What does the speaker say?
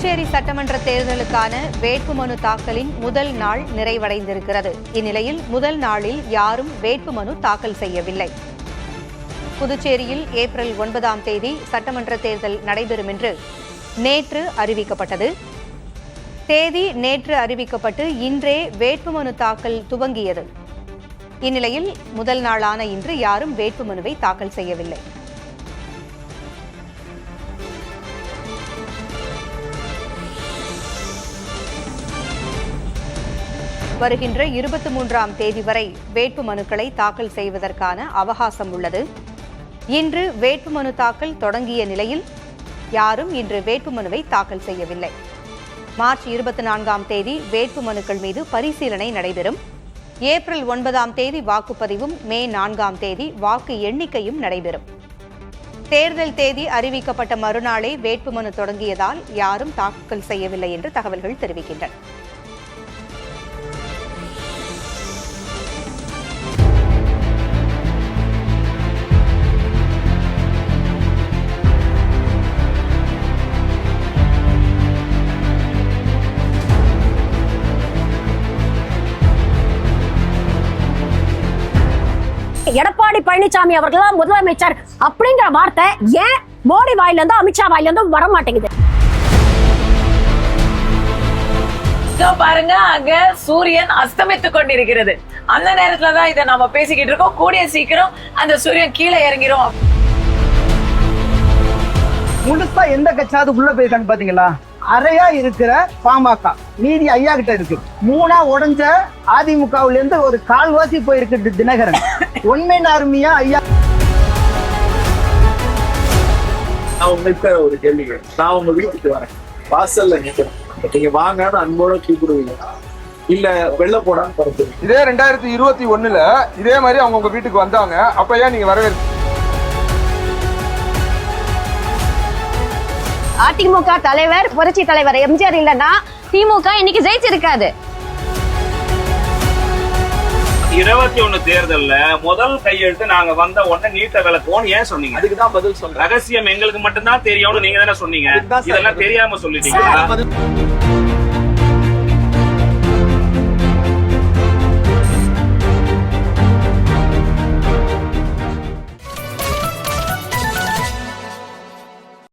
புதுச்சேரி சட்டமன்ற தேர்தலுக்கான வேட்புமனு தாக்கலின் முதல் நாள் நிறைவடைந்திருக்கிறது. இந்நிலையில் முதல் நாளில் யாரும் வேட்புமனு தாக்கல் செய்யவில்லை. புதுச்சேரியில் ஏப்ரல் 9ஆம் தேதி சட்டமன்ற தேர்தல் நடைபெறும் என்று நேற்று அறிவிக்கப்பட்டது. தேதி நேற்று அறிவிக்கப்பட்டு இன்றே வேட்புமனு தாக்கல் துவங்கியது. இந்நிலையில் முதல் நாளான இன்று யாரும் வேட்புமனுவை தாக்கல் செய்யவில்லை. வருகின்ற 23ஆம் தேதி வரை வேட்புமனுக்களை தாக்கல் செய்வதற்கான அவகாசம் உள்ளது. இன்று வேட்புமனு தாக்கல் தொடங்கிய நிலையில் யாரும் இன்று வேட்புமனுவை தாக்கல் செய்யவில்லை. மார்ச் 24ஆம் தேதி வேட்புமனுக்கள் மீது பரிசீலனை நடைபெறும். ஏப்ரல் 9ஆம் தேதி வாக்குப்பதிவும் மே 4ஆம் தேதி வாக்கு எண்ணிக்கையும் நடைபெறும். தேர்தல் தேதி அறிவிக்கப்பட்ட மறுநாளே வேட்புமனு தொடங்கியதால் யாரும் தாக்கல் செய்யவில்லை என்று தகவல்கள் தெரிவிக்கின்றன. எடப்பாடி பழனிசாமி அவர்கள் முதலமைச்சர் அப்படிங்கிற வார்த்தை ஏன் மோடி வாயிலிருந்து அமித்ஷா வாயிலிருந்து வர மாட்டேங்குது? பாருங்க, அங்க சூரியன் அஸ்தமித்துக் கொண்டிருக்கிறது. அந்த நேரத்துலதான் இதை நாம பேசிக்கிட்டு இருக்கோம். கூடிய சீக்கிரம் அந்த சூரியன் கீழே இறங்கிரும். முழுசா எந்த கட்சியாவது உள்ள போயிருக்கான்னு பாத்தீங்களா? அறையா இருக்கிற பாமக மீதி ஐயா கிட்ட இருக்கு. மூணா உடைஞ்ச அதிமுகவுல இருந்து ஒரு கால்வாசி போயிருக்கு தினகரன். ஒன்மேன் ஆர்மியா ஐயா. நான் உங்கள்கிட்ட ஒரு கேள்வி, நான் உங்க வீட்டுக்கு வரேன், வாசல்ல நிக்கிறேன், நீங்க வாங்கன்னு அன்போட கூப்பிடுவீங்க இல்ல வெளில போடான்னு பரப்புவீங்க? இதே 2021 இதே மாதிரி அவங்க உங்க வீட்டுக்கு வந்தாங்க, அப்ப ஏன் நீங்க வரவே? அதிமுக தலைவர் புரட்சி தலைவர் எம்ஜிஆர் இல்லைன்னா திமுக இன்னைக்கு ஜெயிச்சிருக்காது. 21 தேர்தல்ல முதல் கையெழுத்து நாங்க வந்த உடனே நீட்ட விளக்குவோம் ஏன் சொன்னீங்க? அதுக்குதான் பதில் சொல்றேன். ரகசியம் எங்களுக்கு மட்டும்தான் தெரியும்னு நீங்க தானே சொன்னீங்க. இதெல்லாம் தெரியாம சொல்லிட்டீங்க.